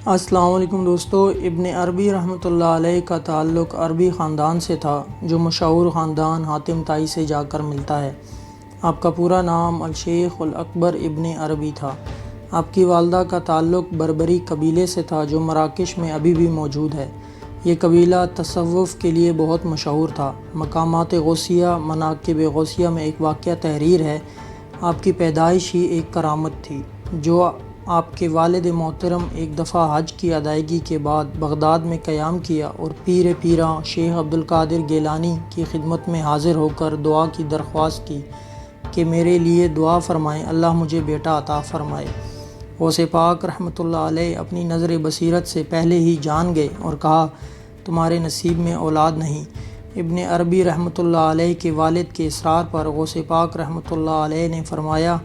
السلام علیکم دوستو، ابن عربی رحمۃ اللہ علیہ کا تعلق عربی خاندان سے تھا جو مشہور خاندان حاتم طائی سے جا کر ملتا ہے۔ آپ کا پورا نام الشیخ الاکبر ابن عربی تھا۔ آپ کی والدہ کا تعلق بربری قبیلے سے تھا جو مراکش میں ابھی بھی موجود ہے۔ یہ قبیلہ تصوف کے لیے بہت مشہور تھا۔ مقامات غوثیہ مناقب غوثیہ میں ایک واقعہ تحریر ہے۔ آپ کی پیدائش ہی ایک کرامت تھی جو آپ کے والد محترم ایک دفعہ حج کی ادائیگی کے بعد بغداد میں قیام کیا اور پیر پیراں شیخ عبدالقادر گیلانی کی خدمت میں حاضر ہو کر دعا کی درخواست کی کہ میرے لیے دعا فرمائیں، اللہ مجھے بیٹا عطا فرمائے۔ غوث پاک رحمۃ اللہ علیہ اپنی نظر بصیرت سے پہلے ہی جان گئے اور کہا، تمہارے نصیب میں اولاد نہیں۔ ابن عربی رحمۃ اللہ علیہ کے والد کے اصرار پر غوث پاک رحمۃ اللہ علیہ نے فرمایا،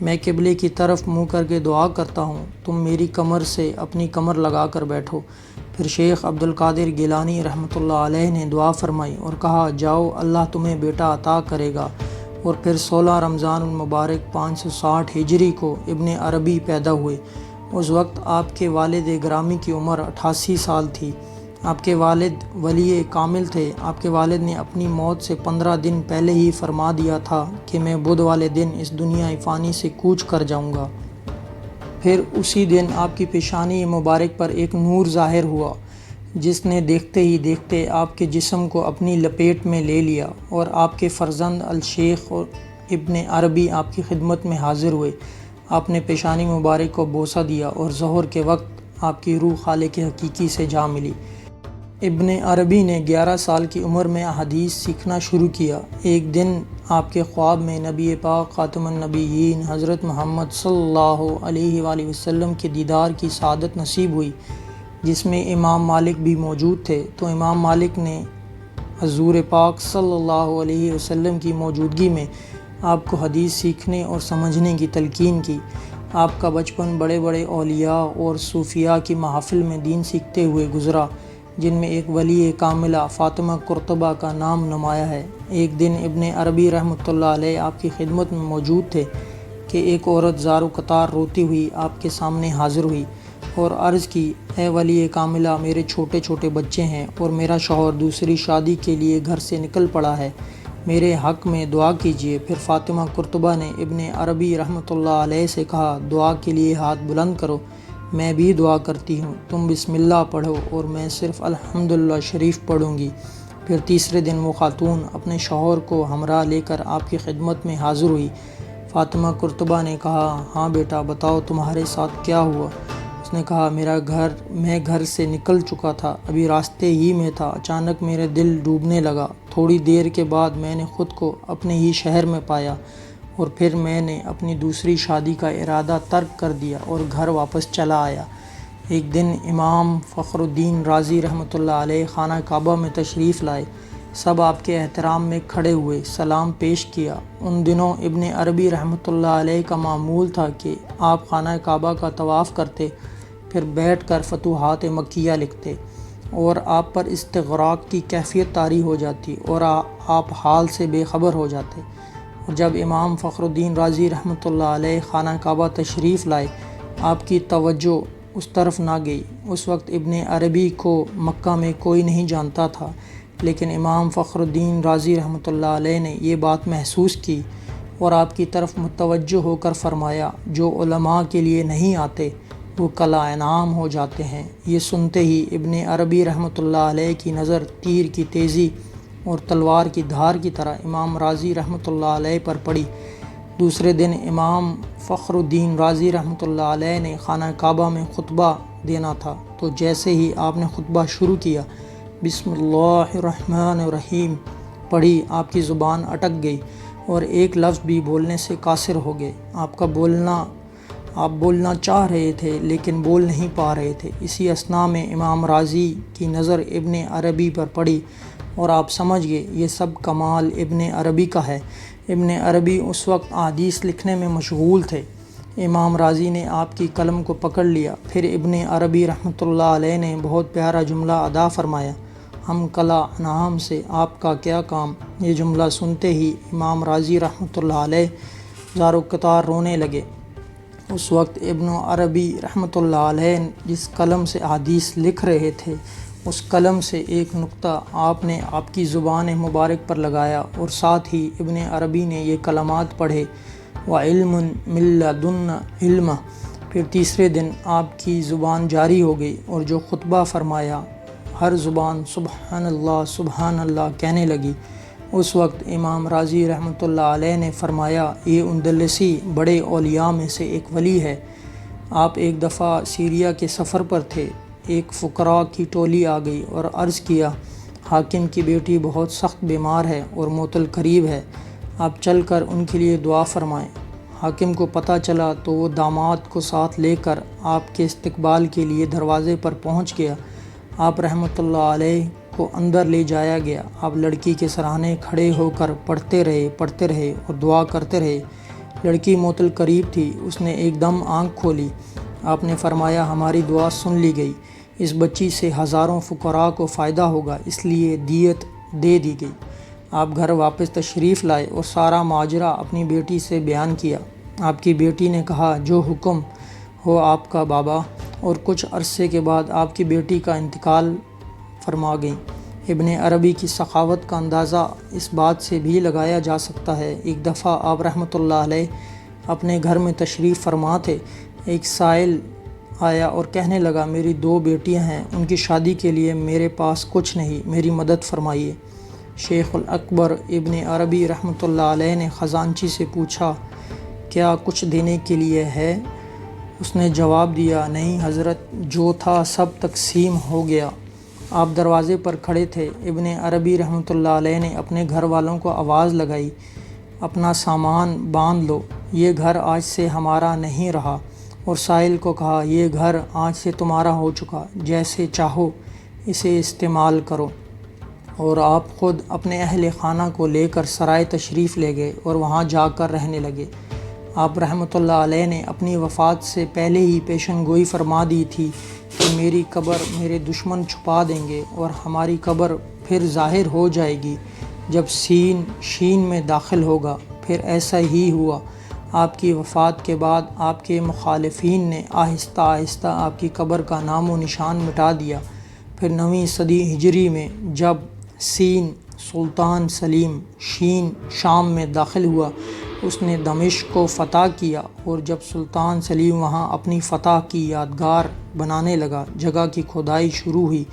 میں قبلے کی طرف منہ کر کے دعا کرتا ہوں، تم میری کمر سے اپنی کمر لگا کر بیٹھو۔ پھر شیخ عبدالقادر گیلانی رحمۃ اللہ علیہ نے دعا فرمائی اور کہا، جاؤ اللہ تمہیں بیٹا عطا کرے گا۔ اور پھر 16 رمضان المبارک 560 ہجری کو ابن عربی پیدا ہوئے۔ اس وقت آپ کے والد گرامی کی عمر 88 سال تھی۔ آپ کے والد ولی کامل تھے۔ آپ کے والد نے اپنی موت سے 15 دن پہلے ہی فرما دیا تھا کہ میں بدھ والے دن اس دنیا فانی سے کوچ کر جاؤں گا۔ پھر اسی دن آپ کی پیشانی مبارک پر ایک نور ظاہر ہوا جس نے دیکھتے ہی دیکھتے آپ کے جسم کو اپنی لپیٹ میں لے لیا اور آپ کے فرزند الشیخ ابن عربی آپ کی خدمت میں حاضر ہوئے۔ آپ نے پیشانی مبارک کو بوسہ دیا اور ظہر کے وقت آپ کی روح خالق حقیقی سے جا ملی۔ ابن عربی نے 11 سال کی عمر میں احادیث سیکھنا شروع کیا۔ ایک دن آپ کے خواب میں نبی پاک خاتم النبیین حضرت محمد صلی اللہ علیہ وآلہ وسلم کے دیدار کی سعادت نصیب ہوئی جس میں امام مالک بھی موجود تھے، تو امام مالک نے حضور پاک صلی اللہ علیہ وسلم کی موجودگی میں آپ کو حدیث سیکھنے اور سمجھنے کی تلقین کی۔ آپ کا بچپن بڑے بڑے اولیاء اور صوفیاء کی محافل میں دین سیکھتے ہوئے گزرا، جن میں ایک ولی کاملہ فاطمہ قرطبہ کا نام نمایاں ہے۔ ایک دن ابن عربی رحمۃ اللہ علیہ آپ کی خدمت میں موجود تھے کہ ایک عورت زار و قطار روتی ہوئی آپ کے سامنے حاضر ہوئی اور عرض کی، اے ولی کاملہ، میرے چھوٹے چھوٹے بچے ہیں اور میرا شوہر دوسری شادی کے لیے گھر سے نکل پڑا ہے، میرے حق میں دعا کیجیے۔ پھر فاطمہ قرطبہ نے ابن عربی رحمۃ اللہ علیہ سے کہا، دعا کے لیے ہاتھ بلند کرو، میں بھی دعا کرتی ہوں، تم بسم اللہ پڑھو اور میں صرف الحمدللہ شریف پڑھوں گی۔ پھر تیسرے دن وہ خاتون اپنے شوہر کو ہمراہ لے کر آپ کی خدمت میں حاضر ہوئی۔ فاطمہ قرطبہ نے کہا، ہاں بیٹا بتاؤ تمہارے ساتھ کیا ہوا؟ اس نے کہا، میں گھر سے نکل چکا تھا، ابھی راستے ہی میں تھا، اچانک میرے دل ڈوبنے لگا، تھوڑی دیر کے بعد میں نے خود کو اپنے ہی شہر میں پایا اور پھر میں نے اپنی دوسری شادی کا ارادہ ترک کر دیا اور گھر واپس چلا آیا۔ ایک دن امام فخر الدین رازی رحمۃ اللہ علیہ خانہ کعبہ میں تشریف لائے۔ سب آپ کے احترام میں کھڑے ہوئے، سلام پیش کیا۔ ان دنوں ابن عربی رحمۃ اللہ علیہ کا معمول تھا کہ آپ خانہ کعبہ کا طواف کرتے، پھر بیٹھ کر فتوحات مکیہ لکھتے اور آپ پر استغراق کی کیفیت طاری ہو جاتی اور آپ حال سے بے خبر ہو جاتے۔ اور جب امام فخر الدین رازی رحمۃ اللہ علیہ خانہ کعبہ تشریف لائے، آپ کی توجہ اس طرف نہ گئی۔ اس وقت ابن عربی کو مکہ میں کوئی نہیں جانتا تھا، لیکن امام فخر الدین رازی رحمۃ اللہ علیہ نے یہ بات محسوس کی اور آپ کی طرف متوجہ ہو کر فرمایا، جو علماء کے لیے نہیں آتے وہ کلا انعام ہو جاتے ہیں۔ یہ سنتے ہی ابن عربی رحمۃ اللہ علیہ کی نظر تیر کی تیزی اور تلوار کی دھار کی طرح امام رازی رحمۃ اللہ علیہ پر پڑی۔ دوسرے دن امام فخر الدین رازی رحمۃ اللہ علیہ نے خانہ کعبہ میں خطبہ دینا تھا، تو جیسے ہی آپ نے خطبہ شروع کیا، بسم اللہ الرحمن الرحیم پڑھی، آپ کی زبان اٹک گئی اور ایک لفظ بھی بولنے سے قاصر ہو گئے۔ آپ بولنا چاہ رہے تھے لیکن بول نہیں پا رہے تھے۔ اسی اثناء میں امام رازی کی نظر ابن عربی پر پڑی اور آپ سمجھ گئے یہ سب کمال ابن عربی کا ہے۔ ابن عربی اس وقت احادیث لکھنے میں مشغول تھے۔ امام رازی نے آپ کی قلم کو پکڑ لیا۔ پھر ابن عربی رحمۃ اللہ علیہ نے بہت پیارا جملہ ادا فرمایا، ہم کلا انعام سے آپ کا کیا کام۔ یہ جملہ سنتے ہی امام رازی رحمۃ اللہ علیہ زار و قطار رونے لگے۔ اس وقت ابن عربی رحمۃ اللہ علیہ جس قلم سے احادیث لکھ رہے تھے اس قلم سے ایک نقطہ آپ نے آپ کی زبان مبارک پر لگایا اور ساتھ ہی ابن عربی نے یہ کلمات پڑھے وَعِلْمٌ مِّن لَّدُنَّا عِلْمًا۔ پھر تیسرے دن آپ کی زبان جاری ہو گئی اور جو خطبہ فرمایا ہر زبان سبحان اللہ کہنے لگی۔ اس وقت امام راضی رحمۃ اللہ علیہ نے فرمایا یہ اندلسی بڑے اولیاء میں سے ایک ولی ہے۔ آپ ایک دفعہ سیریا کے سفر پر تھے، ایک فقراء کی ٹولی آ گئی اور عرض کیا حاکم کی بیٹی بہت سخت بیمار ہے اور موت القریب ہے، آپ چل کر ان کے لیے دعا فرمائیں۔ حاکم کو پتہ چلا تو وہ داماد کو ساتھ لے کر آپ کے استقبال کے لیے دروازے پر پہنچ گیا۔ آپ رحمۃ اللہ علیہ کو اندر لے جایا گیا۔ آپ لڑکی کے سرانے کھڑے ہو کر پڑھتے رہے اور دعا کرتے رہے۔ لڑکی موت القریب تھی، اس نے ایک دم آنکھ کھولی۔ آپ نے فرمایا ہماری دعا سن لی گئی، اس بچی سے ہزاروں فقراء کو فائدہ ہوگا، اس لیے دیت دے دی گئی۔ آپ گھر واپس تشریف لائے اور سارا ماجرا اپنی بیٹی سے بیان کیا۔ آپ کی بیٹی نے کہا جو حکم ہو آپ کا بابا، اور کچھ عرصے کے بعد آپ کی بیٹی کا انتقال فرما گئیں۔ ابن عربی کی سخاوت کا اندازہ اس بات سے بھی لگایا جا سکتا ہے۔ ایک دفعہ آپ رحمۃ اللہ علیہ اپنے گھر میں تشریف فرما تھے، ایک سائل آیا اور کہنے لگا میری 2 بیٹیاں ہیں، ان کی شادی کے لیے میرے پاس کچھ نہیں، میری مدد فرمائیے۔ شیخ الاکبر ابن عربی رحمۃ اللہ علیہ نے خزانچی سے پوچھا کیا کچھ دینے کے لیے ہے؟ اس نے جواب دیا نہیں حضرت، جو تھا سب تقسیم ہو گیا۔ آپ دروازے پر کھڑے تھے۔ ابن عربی رحمۃ اللہ علیہ نے اپنے گھر والوں کو آواز لگائی اپنا سامان باندھ لو، یہ گھر آج سے ہمارا نہیں رہا، اور سائل کو کہا یہ گھر آج سے تمہارا ہو چکا، جیسے چاہو اسے استعمال کرو۔ اور آپ خود اپنے اہل خانہ کو لے کر سرائے تشریف لے گئے اور وہاں جا کر رہنے لگے۔ آپ رحمۃ اللہ علیہ نے اپنی وفات سے پہلے ہی پیشن گوئی فرما دی تھی کہ میری قبر میرے دشمن چھپا دیں گے اور ہماری قبر پھر ظاہر ہو جائے گی جب سین شین میں داخل ہوگا۔ پھر ایسا ہی ہوا۔ آپ کی وفات کے بعد آپ کے مخالفین نے آہستہ آہستہ آپ کی قبر کا نام و نشان مٹا دیا۔ پھر 9ویں صدی ہجری میں جب سین سلطان سلیم شین شام میں داخل ہوا، اس نے دمشق کو فتح کیا، اور جب سلطان سلیم وہاں اپنی فتح کی یادگار بنانے لگا، جگہ کی کھدائی شروع ہوئی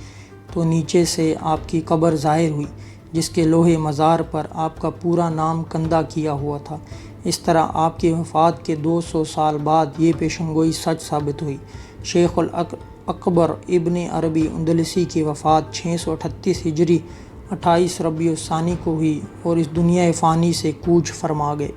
تو نیچے سے آپ کی قبر ظاہر ہوئی جس کے لوح مزار پر آپ کا پورا نام کندہ کیا ہوا تھا۔ اس طرح آپ کی وفات کے 200 سال بعد یہ پیشن گوئی سچ ثابت ہوئی۔ شیخ الاکبر ابن عربی اندلسی کی وفات 638 ہجری 28 ربیع الثانی کو ہوئی اور اس دنیا فانی سے کوچ فرما گئے۔